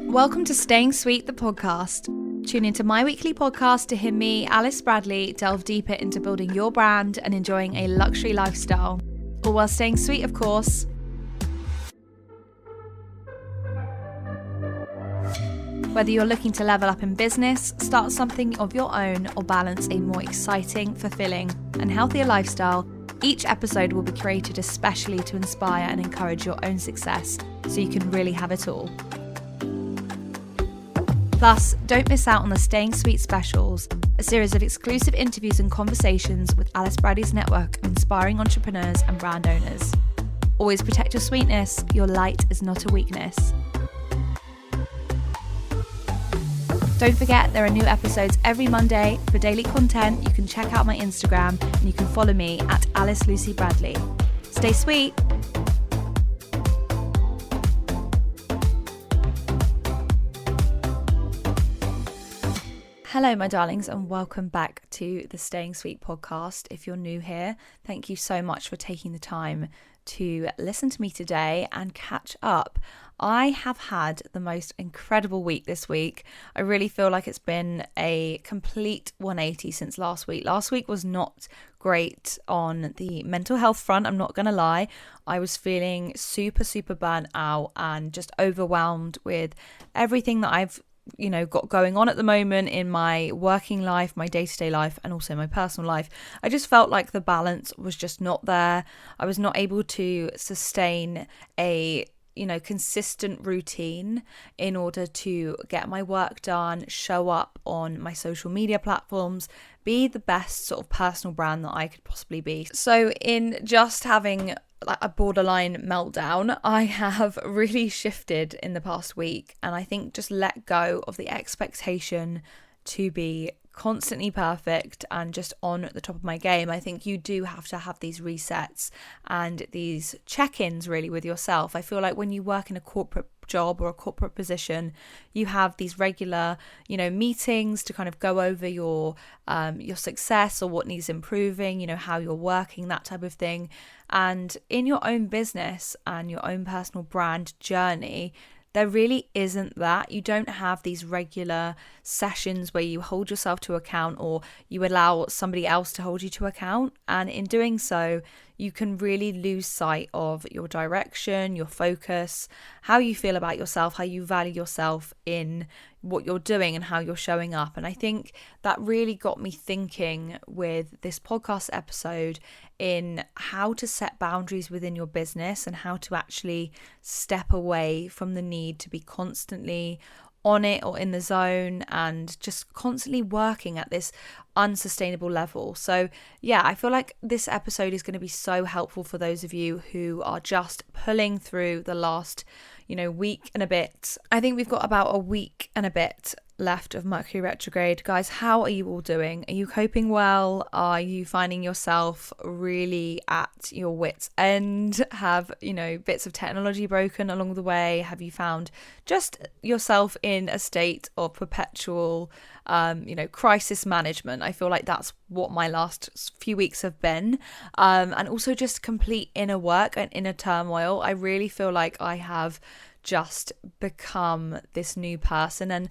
Welcome to Staying Sweet, the podcast. Tune into my weekly podcast to hear me, Alice Bradley, delve deeper into building your brand and enjoying a luxury lifestyle. All while staying sweet, of course. Whether you're looking to level up in business, start something of your own, or balance a more exciting, fulfilling, and healthier lifestyle, each episode will be created especially to inspire and encourage your own success so you can really have it all. Plus, don't miss out on the Staying Sweet specials, a series of exclusive interviews and conversations with Alice Bradley's network of inspiring entrepreneurs and brand owners. Always protect your sweetness, your light is not a weakness. Don't forget, there are new episodes every Monday. For daily content, you can check out my Instagram and you can follow me at alicelucybradley. Stay sweet! Hello, my darlings, and welcome back to the Staying Sweet podcast. If you're new here, thank you so much for taking the time to listen to me today and catch up. I have had the most incredible week this week. I really feel like it's been a complete 180 since last week. Last week was not great on the mental health front, I'm not going to lie. I was feeling super burnt out and just overwhelmed with everything that I've got going on at the moment in my working life, my day-to-day life, and also my personal life. I just felt like the balance was just not there. I was not able to sustain a consistent routine in order to get my work done, show up on my social media platforms, be the best sort of personal brand that I could possibly be. So in just having a borderline meltdown, I have really shifted in the past week, and I think just let go of the expectation to be constantly perfect and just on the top of my game. I think you do have to have these resets and these check-ins really with yourself. I feel like when you work in a corporate job or a corporate position, you have these regular meetings to kind of go over your success or what needs improving, how you're working, that type of thing. And in your own business and your own personal brand journey, there really isn't that. You don't have these regular sessions where you hold yourself to account or you allow somebody else to hold you to account. And in doing so, you can really lose sight of your direction, your focus, how you feel about yourself, how you value yourself in what you're doing and how you're showing up. And I think that really got me thinking with this podcast episode in how to set boundaries within your business and how to actually step away from the need to be constantly on it or in the zone and just constantly working at this unsustainable level. So yeah, I feel like this episode is going to be so helpful for those of you who are just pulling through the last week and a bit. I think we've got about a week and a bit left of Mercury retrograde. Guys, how are you all doing? Are you coping well? Are you finding yourself really at your wits' end? Have bits of technology broken along the way? Have you found just yourself in a state of perpetual crisis management? I feel like that's what my last few weeks have been, and also just complete inner work and inner turmoil. I really feel like I have just become this new person, and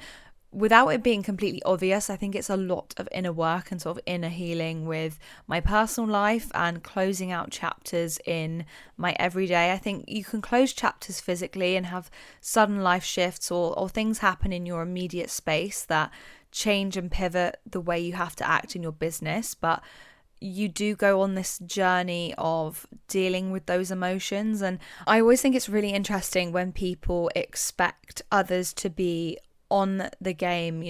without it being completely obvious, I think it's a lot of inner work and sort of inner healing with my personal life and closing out chapters in my everyday. I think you can close chapters physically and have sudden life shifts or things happen in your immediate space that change and pivot the way you have to act in your business, but you do go on this journey of dealing with those emotions. And I always think it's really interesting when people expect others to be on the game,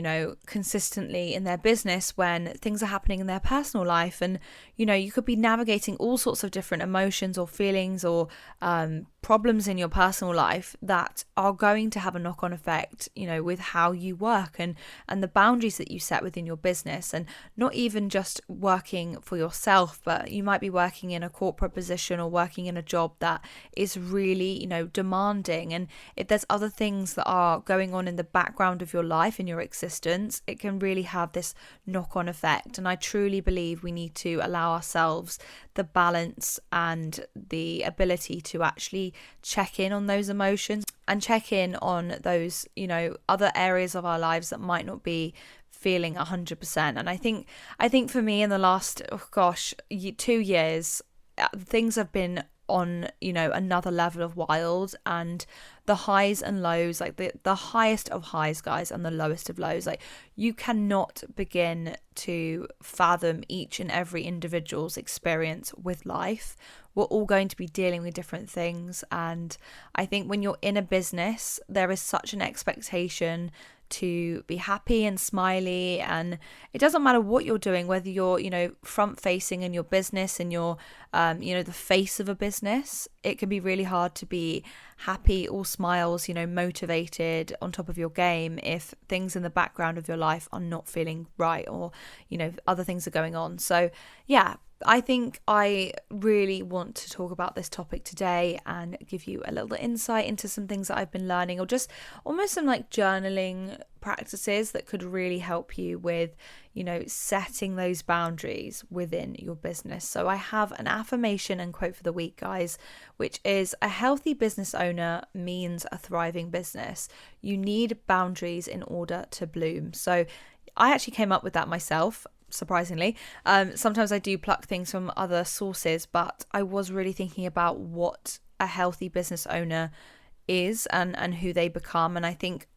consistently in their business when things are happening in their personal life. And, you could be navigating all sorts of different emotions or feelings or problems in your personal life that are going to have a knock-on effect, with how you work and the boundaries that you set within your business. And not even just working for yourself, but you might be working in a corporate position or working in a job that is really, demanding. And if there's other things that are going on in the background of your life, in your existence, it can really have this knock-on effect. And I truly believe we need to allow ourselves the balance and the ability to actually check in on those emotions and check in on those, other areas of our lives that might not be feeling 100%. And I think for me in the last 2 years, things have been on another level of wild, and the highs and lows, like the highest of highs, guys, and the lowest of lows, like you cannot begin to fathom each and every individual's experience with life. We're all going to be dealing with different things, and I think when you're in a business, there is such an expectation to be happy and smiley, and it doesn't matter what you're doing, whether you're front facing in your business and you're the face of a business. It can be really hard to be happy, all smiles, motivated, on top of your game, if things in the background of your life are not feeling right, or other things are going on. So yeah, I think I really want to talk about this topic today and give you a little insight into some things that I've been learning, or just almost some like journaling practices that could really help you with, setting those boundaries within your business. So I have an affirmation and quote for the week, guys, which is: a healthy business owner means a thriving business. You need boundaries in order to bloom. So I actually came up with that myself, surprisingly. Sometimes I do pluck things from other sources, but I was really thinking about what a healthy business owner is and who they become. And I think,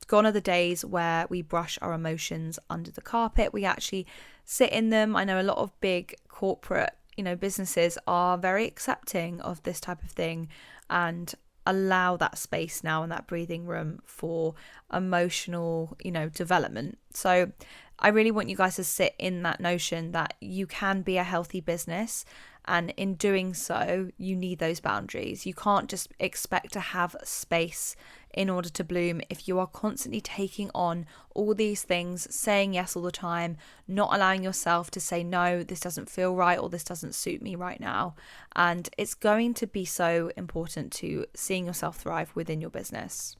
gone are the days where we brush our emotions under the carpet. We actually sit in them. I know a lot of big corporate, businesses are very accepting of this type of thing and allow that space now and that breathing room for emotional, development. So I really want you guys to sit in that notion that you can be a healthy business, and in doing so, you need those boundaries. You can't just expect to have space in order to bloom if you are constantly taking on all these things, saying yes all the time, not allowing yourself to say no, this doesn't feel right, or this doesn't suit me right now. And it's going to be so important to seeing yourself thrive within your business.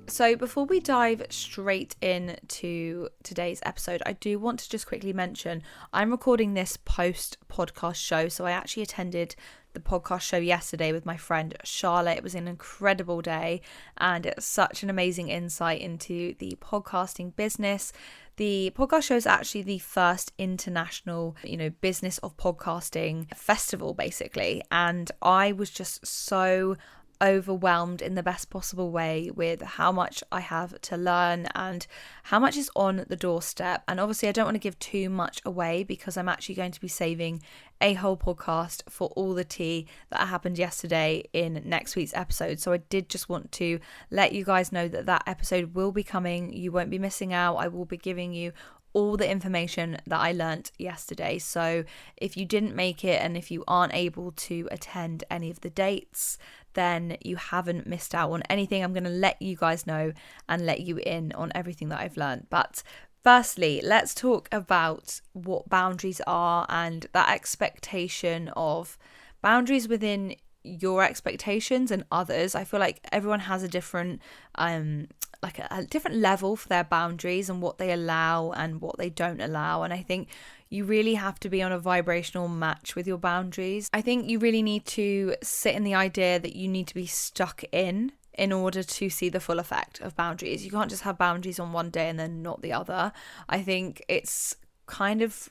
So before we dive straight into today's episode, I do want to just quickly mention I'm recording this post-podcast show. So I actually attended the podcast show yesterday with my friend Charlotte. It was an incredible day, and it's such an amazing insight into the podcasting business. The podcast show is actually the first international, business of podcasting festival, basically. And I was just so overwhelmed in the best possible way with how much I have to learn and how much is on the doorstep. And obviously I don't want to give too much away, because I'm actually going to be saving a whole podcast for all the tea that happened yesterday in next week's episode. So I did just want to let you guys know that episode will be coming. You won't be missing out. I will be giving you all the information that I learnt yesterday. So if you didn't make it, and if you aren't able to attend any of the dates, then you haven't missed out on anything. I'm going to let you guys know and let you in on everything that I've learned. But firstly, let's talk about what boundaries are and that expectation of boundaries within your expectations and others. I feel like everyone has a different a different level for their boundaries and what they allow and what they don't allow. And I think you really have to be on a vibrational match with your boundaries. I think you really need to sit in the idea that you need to be stuck in order to see the full effect of boundaries. You can't just have boundaries on one day and then not the other. I think it's kind of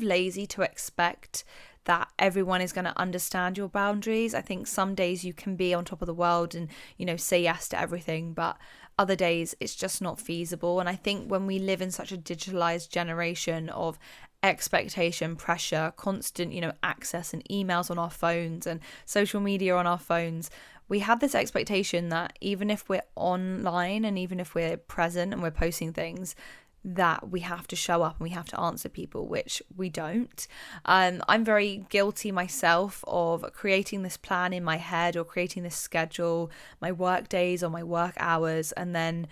lazy to expect that everyone is going to understand your boundaries. I think some days you can be on top of the world and, say yes to everything, but other days it's just not feasible. And I think when we live in such a digitalized generation of expectation, pressure, constant, access and emails on our phones and social media on our phones, we have this expectation that even if we're online and even if we're present and we're posting things, that we have to show up and we have to answer people, which we don't. I'm very guilty myself of creating this plan in my head or creating this schedule, my work days or my work hours, and then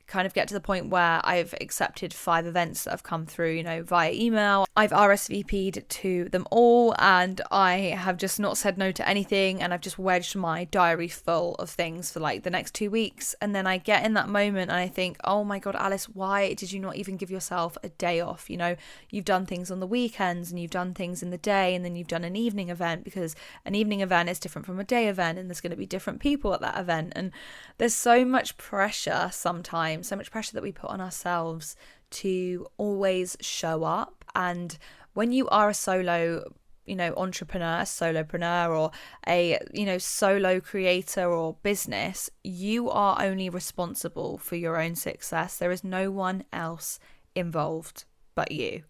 kind of get to the point where I've accepted 5 events that have come through, you know, via email. I've RSVP'd to them all, and I have just not said no to anything, and I've just wedged my diary full of things for like the next 2 weeks. And then I get in that moment and I think, oh my God, Alice, why did you not even give yourself a day off? You know, you've done things on the weekends and you've done things in the day, and then you've done an evening event, because an evening event is different from a day event, and there's going to be different people at that event. And there's so much pressure sometimes, so much pressure that we put on ourselves to always show up. And when you are a solo, you know, entrepreneur, solopreneur, or a, you know, solo creator or business, you are only responsible for your own success. There is no one else involved but you.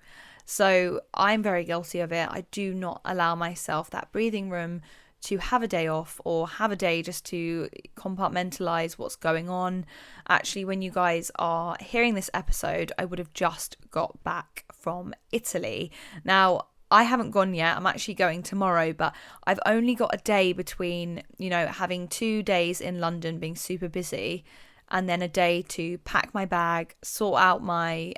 So I'm very guilty of it. I do not allow myself that breathing room to have a day off, or have a day just to compartmentalize what's going on. Actually, when you guys are hearing this episode, I would have just got back from Italy. Now, I haven't gone yet. I'm actually going tomorrow, but I've only got a day between, you know, having 2 days in London being super busy, and then a day to pack my bag, sort out my,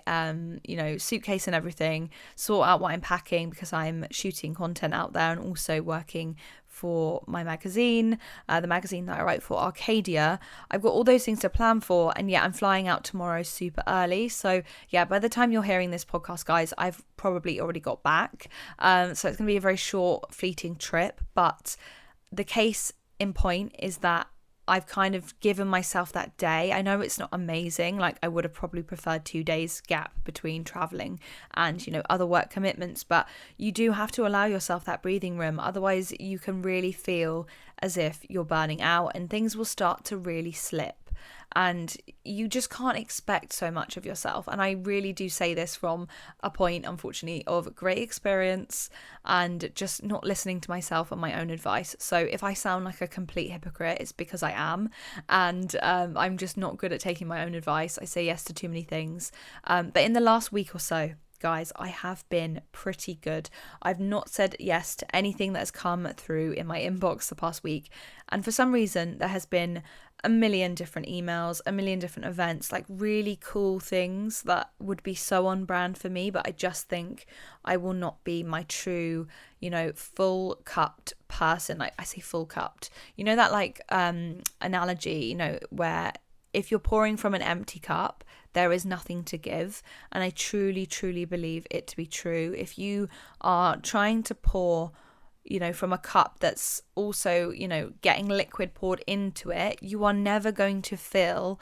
you know, suitcase and everything, sort out what I'm packing, because I'm shooting content out there and also working for my magazine, the magazine that I write for, Arcadia. I've got all those things to plan for, and yet I'm flying out tomorrow super early. So yeah, by the time you're hearing this podcast, guys, I've probably already got back. So it's going to be a very short, fleeting trip. But the case in point is that I've kind of given myself that day. I know it's not amazing. Like, I would have probably preferred 2 days gap between traveling and, you know, other work commitments, but you do have to allow yourself that breathing room. Otherwise, you can really feel as if you're burning out, and things will start to really slip. And you just can't expect so much of yourself. And I really do say this from a point, unfortunately, of great experience and just not listening to myself and my own advice. So if I sound like a complete hypocrite, it's because I am. And I'm just not good at taking my own advice. I say yes to too many things. But in the last week or so, guys, I have been pretty good. I've not said yes to anything that has come through in my inbox the past week. And for some reason, there has been a million different emails, a million different events, like really cool things that would be so on brand for me. But I just think I will not be my true, you know, full cupped person. Like, I say full cupped, you know, that like analogy, you know, where if you're pouring from an empty cup, there is nothing to give. And I truly, truly believe it to be true. If you are trying to pour, you know, from a cup that's also, you know, getting liquid poured into it, you are never going to feel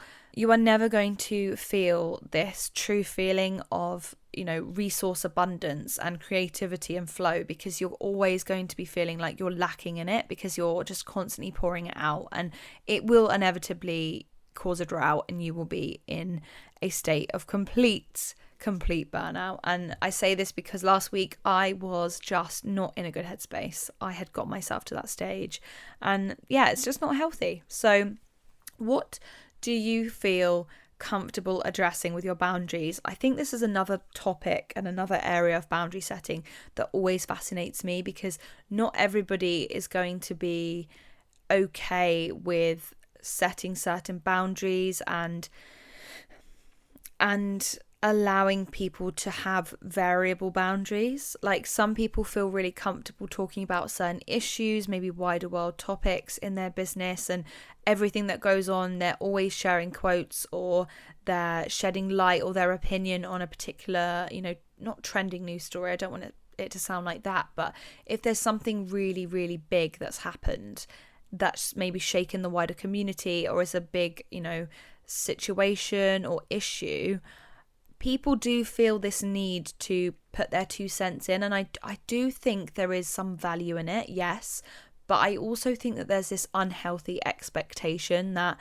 this true feeling of, you know, resource abundance and creativity and flow, because you're always going to be feeling like you're lacking in it, because you're just constantly pouring it out, and it will inevitably cause a drought, and you will be in a state of complete burnout. And I say this because last week I was just not in a good headspace. I had got myself to that stage, and yeah, it's just not healthy. So what do you feel comfortable addressing with your boundaries? I think this is another topic and another area of boundary setting that always fascinates me, because not everybody is going to be okay with setting certain boundaries and allowing people to have variable boundaries. Like, some people feel really comfortable talking about certain issues, maybe wider world topics in their business, and everything that goes on, they're always sharing quotes, or they're shedding light or their opinion on a particular, you know, not trending news story. I don't want it to sound like that, but if there's something really, really big that's happened that's maybe shaken the wider community, or is a big, you know, situation or issue, people do feel this need to put their 2 cents in. And I do think there is some value in it, yes, but I also think that there's this unhealthy expectation that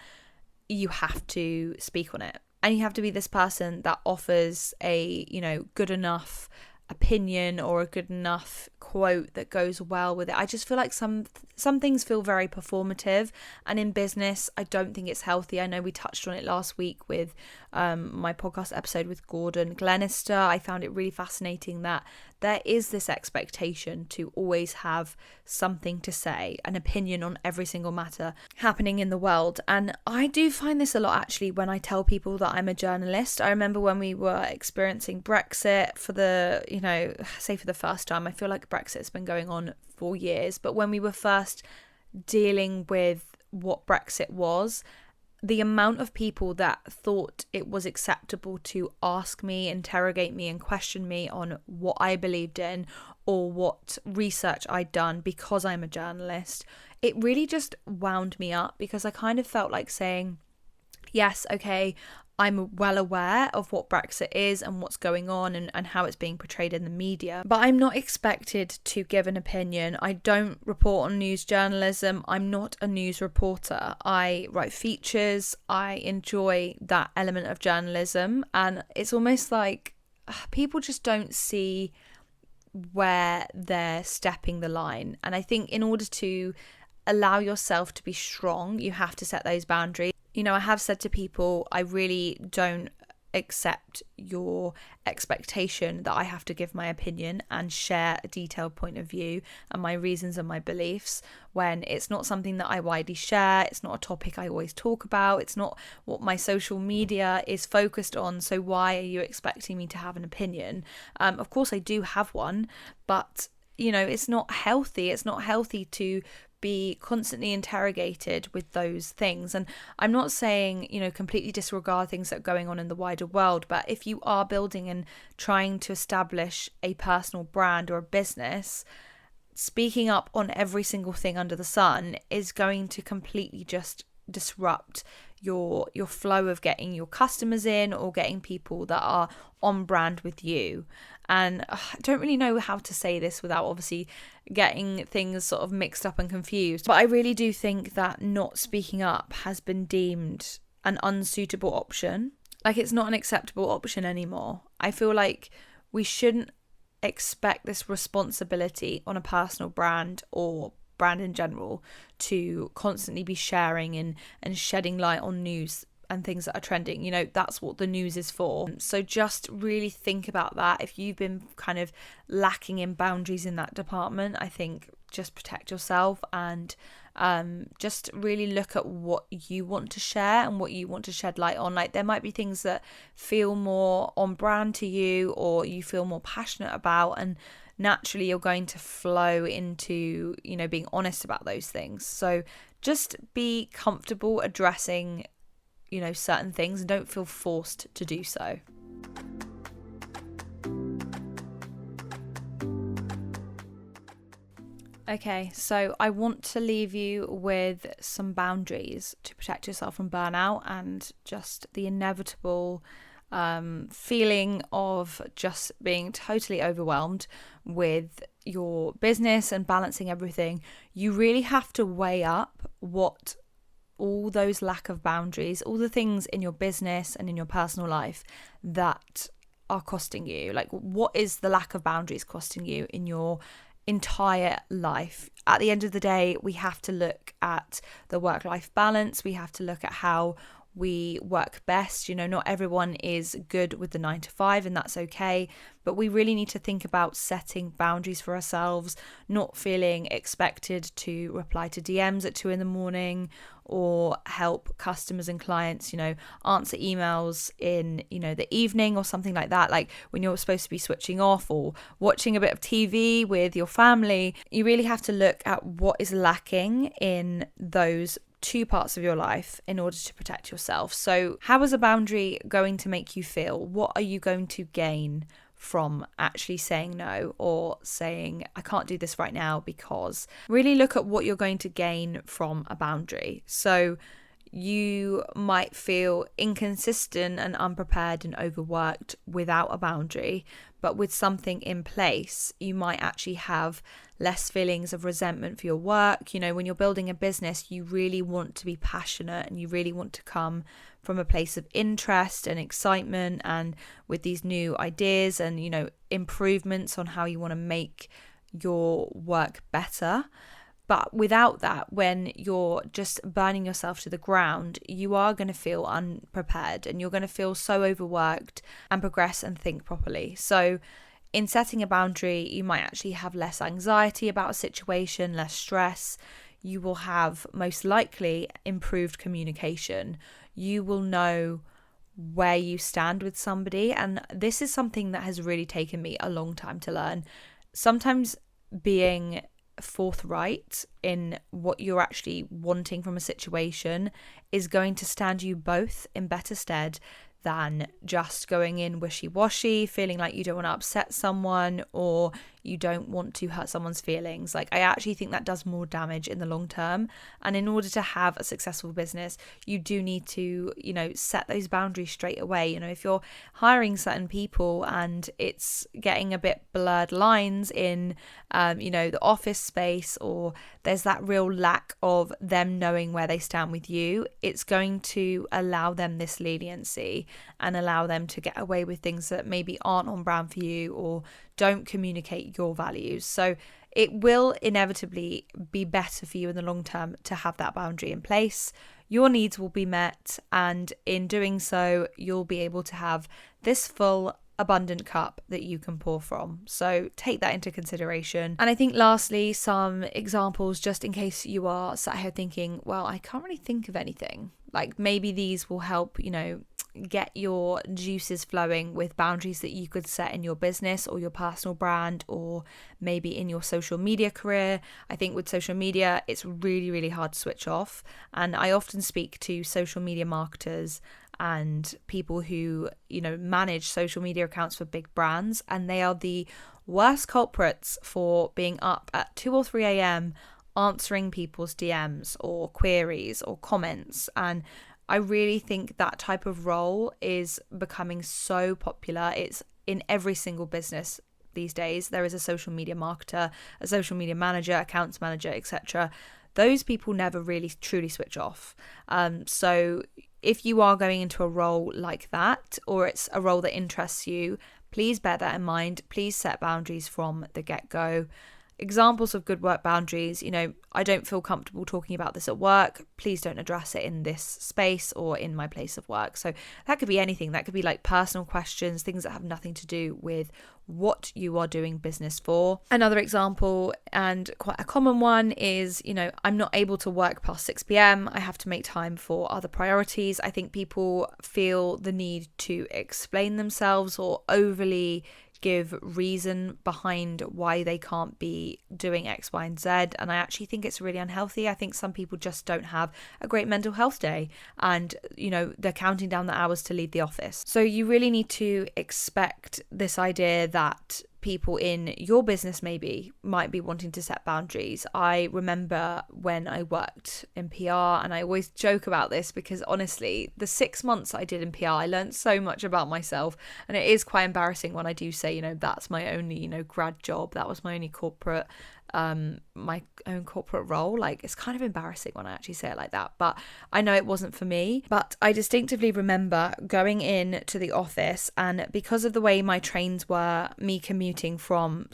you have to speak on it, and you have to be this person that offers a, you know, good enough opinion or a good enough quote that goes well with it. I just feel like some things feel very performative, and in business I don't think it's healthy. I know we touched on it last week with my podcast episode with Gordon Glenister. I found it really fascinating that there is this expectation to always have something to say, an opinion on every single matter happening in the world. And I do find this a lot actually when I tell people that I'm a journalist. I remember when we were experiencing Brexit for the first time. I feel like Brexit's been going on for years, but when we were first dealing with what Brexit was, the amount of people that thought it was acceptable to ask me, interrogate me and question me on what I believed in or what research I'd done because I'm a journalist, it really just wound me up, because I kind of felt like saying, yes, okay, I'm well aware of what Brexit is and what's going on and how it's being portrayed in the media, but I'm not expected to give an opinion. I don't report on news journalism. I'm not a news reporter. I write features. I enjoy that element of journalism, and it's almost like people just don't see where they're stepping the line. And I think in order to allow yourself to be strong, you have to set those boundaries. You know, I have said to people, I really don't accept your expectation that I have to give my opinion and share a detailed point of view and my reasons and my beliefs, when it's not something that I widely share. It's not a topic I always talk about. It's not what my social media is focused on. So why are you expecting me to have an opinion? Of course I do have one, but you know, it's not healthy. It's not healthy to be constantly interrogated with those things. And I'm not saying, you know, completely disregard things that are going on in the wider world, but if you are building and trying to establish a personal brand or a business, speaking up on every single thing under the sun is going to completely just disrupt your flow of getting your customers in or getting people that are on brand with you. And I don't really know how to say this without obviously getting things sort of mixed up and confused, but I really do think that not speaking up has been deemed an unsuitable option. Like, it's not an acceptable option anymore. I feel like we shouldn't expect this responsibility on a personal brand or brand in general to constantly be sharing and shedding light on news and things that are trending. You know, that's what the news is for. So just really think about that. If you've been kind of lacking in boundaries in that department, I think just protect yourself and just really look at what you want to share and what you want to shed light on. Like, there might be things that feel more on brand to you or you feel more passionate about, and naturally you're going to flow into, you know, being honest about those things. So just be comfortable addressing, you know, certain things and don't feel forced to do so. Okay, so I want to leave you with some boundaries to protect yourself from burnout and just the inevitable feeling of just being totally overwhelmed with your business and balancing everything. You really have to weigh up what all those lack of boundaries, all the things in your business and in your personal life that are costing you. Like, what is the lack of boundaries costing you in your entire life? At the end of the day, we have to look at the work-life balance. We have to look at how we work best. You know, not everyone is good with the 9 to 5, and that's okay, but we really need to think about setting boundaries for ourselves, not feeling expected to reply to DMs at 2 a.m. or help customers and clients, you know, answer emails in, you know, the evening or something like that, like when you're supposed to be switching off or watching a bit of TV with your family. You really have to look at what is lacking in those two parts of your life in order to protect yourself. So how is a boundary going to make you feel? What are you going to gain from actually saying no or saying, I can't do this right now? Because really look at what you're going to gain from a boundary. So you might feel inconsistent and unprepared and overworked without a boundary, but with something in place, you might actually have less feelings of resentment for your work. You know, when you're building a business, you really want to be passionate and you really want to come from a place of interest and excitement and with these new ideas and, you know, improvements on how you want to make your work better. But without that, when you're just burning yourself to the ground, you are going to feel unprepared and you're going to feel so overworked and progress and think properly. So in setting a boundary, you might actually have less anxiety about a situation, less stress. You will have most likely improved communication. You will know where you stand with somebody. And this is something that has really taken me a long time to learn. Sometimes being forthright in what you're actually wanting from a situation is going to stand you both in better stead than just going in wishy-washy, feeling like you don't want to upset someone or you don't want to hurt someone's feelings. Like, I actually think that does more damage in the long term. And in order to have a successful business, you do need to, set those boundaries straight away. If you're hiring certain people and it's getting a bit blurred lines in, the office space, or there's that real lack of them knowing where they stand with you, it's going to allow them this leniency and allow them to get away with things that maybe aren't on brand for you or don't communicate your values. So it will inevitably be better for you in the long term to have that boundary in place. Your needs will be met, and in doing so, you'll be able to have this full, abundant cup that you can pour from. So take that into consideration. And I think lastly, some examples, just in case you are sat here thinking, well, I can't really think of anything. Like, maybe these will help, get your juices flowing with boundaries that you could set in your business or your personal brand, or maybe in your social media career. I think with social media, it's really, really hard to switch off. And I often speak to social media marketers and people who, manage social media accounts for big brands, and they are the worst culprits for being up at 2 or 3 a.m. answering people's DMs or queries or comments. And I really think that type of role is becoming so popular. It's in every single business these days. There is a social media marketer, a social media manager, accounts manager, etc. Those people never really truly switch off. So if you are going into a role like that, or it's a role that interests you, please bear that in mind. Please set boundaries from the get-go. Examples of good work boundaries, I don't feel comfortable talking about this at work. Please don't address it in this space or in my place of work. So that could be anything. That could be like personal questions, things that have nothing to do with what you are doing business for. Another example, and quite a common one, is, I'm not able to work past 6 p.m. I have to make time for other priorities. I think people feel the need to explain themselves or overly give reason behind why they can't be doing X, Y, and Z. And I actually think it's really unhealthy. I think some people just don't have a great mental health day and, they're counting down the hours to leave the office. So you really need to expect this idea that people in your business might be wanting to set boundaries. I remember when I worked in PR, and I always joke about this because honestly, the 6 months I did in PR, I learned so much about myself, and it is quite embarrassing when I do say, that's my only, grad job, that was my only corporate my own corporate role. Like, it's kind of embarrassing when I actually say it like that, but I know it wasn't for me. But I distinctively remember going in to the office, and because of the way my trains were, me commuting from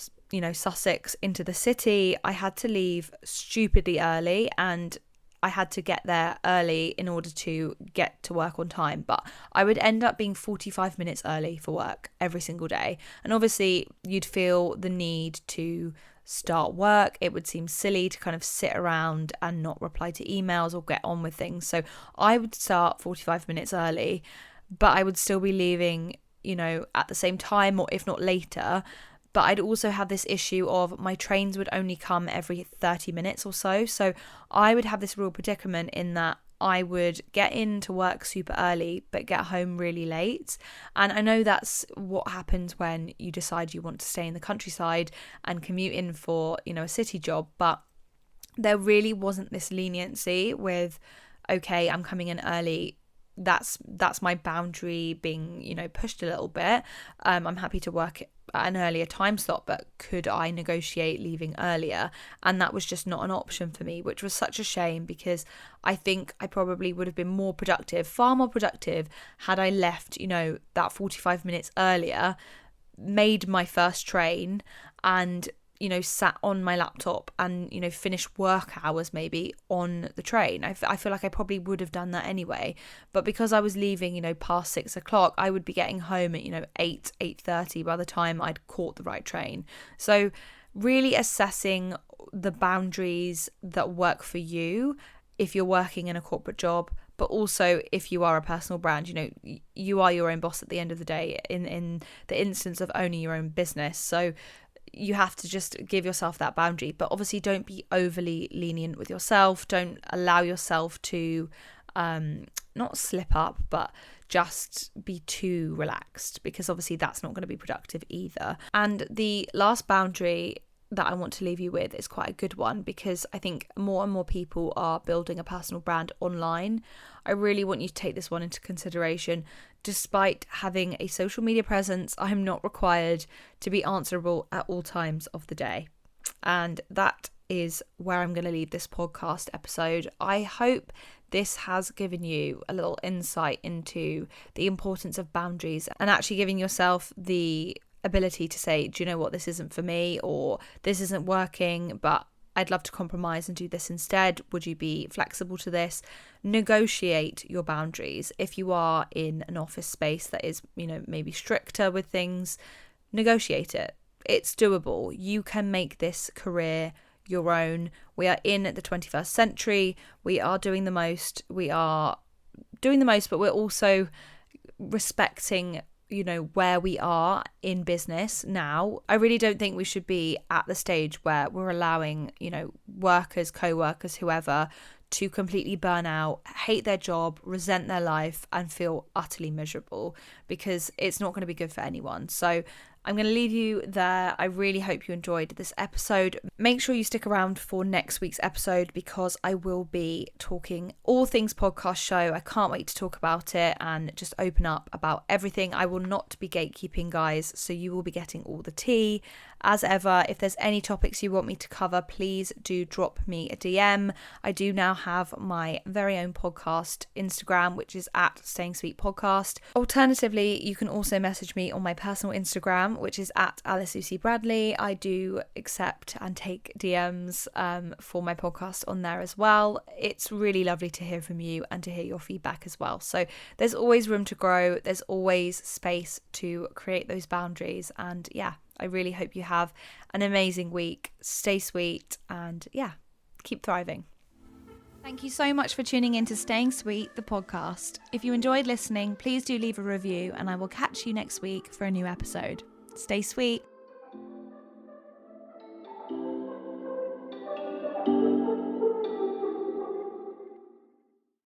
Sussex into the city, I had to leave stupidly early, and I had to get there early in order to get to work on time. But I would end up being 45 minutes early for work every single day. And obviously you'd feel the need to start work. It would seem silly to kind of sit around and not reply to emails or get on with things. So I would start 45 minutes early, but I would still be leaving, at the same time, or if not later. But I'd also have this issue of my trains would only come every 30 minutes or so. So I would have this real predicament in that I would get into work super early, but get home really late. And I know that's what happens when you decide you want to stay in the countryside and commute in for, a city job. But there really wasn't this leniency with, okay, I'm coming in early. That's my boundary being, pushed a little bit. I'm happy to work at an earlier time slot, but could I negotiate leaving earlier? And that was just not an option for me, which was such a shame, because I think I probably would have been far more productive had I left, that 45 minutes earlier, made my first train, and sat on my laptop and, finished work hours maybe on the train. I feel like I probably would have done that anyway. But because I was leaving, past 6 o'clock, I would be getting home at, 8:30 by the time I'd caught the right train. So really assessing the boundaries that work for you if you're working in a corporate job, but also if you are a personal brand. You are your own boss at the end of the day in the instance of owning your own business. So you have to just give yourself that boundary, but obviously don't be overly lenient with yourself. Don't allow yourself to not slip up, but just be too relaxed, because obviously that's not going to be productive either. And the last boundary that I want to leave you with is quite a good one, because I think more and more people are building a personal brand online. I really want you to take this one into consideration. Despite having a social media presence, I'm not required to be answerable at all times of the day. And that is where I'm going to leave this podcast episode. I hope this has given you a little insight into the importance of boundaries and actually giving yourself the ability to say, do you know what, this isn't for me, or this isn't working, but I'd love to compromise and do this instead. Would you be flexible to this? Negotiate your boundaries. If you are in an office space that is, maybe stricter with things, negotiate it. It's doable. You can make this career your own. We are in the 21st century. We are doing the most. But we're also respecting where we are in business now. I really don't think we should be at the stage where we're allowing, workers, co-workers, whoever, to completely burn out, hate their job, resent their life, and feel utterly miserable, because it's not going to be good for anyone. So I'm going to leave you there. I really hope you enjoyed this episode. Make sure you stick around for next week's episode, because I will be talking all things podcast show. I can't wait to talk about it and just open up about everything. I will not be gatekeeping, guys, so you will be getting all the tea. As ever, if there's any topics you want me to cover, please do drop me a DM. I do now have my very own podcast Instagram, which is at Staying Sweet Podcast. Alternatively, you can also message me on my personal Instagram, which is at alicelucybradley. I do accept and take DMs for my podcast on there as well. It's really lovely to hear from you and to hear your feedback as well. So there's always room to grow. There's always space to create those boundaries. And yeah, I really hope you have an amazing week. Stay sweet and keep thriving. Thank you so much for tuning in to Staying Sweet, the podcast. If you enjoyed listening, please do leave a review, and I will catch you next week for a new episode. Stay sweet.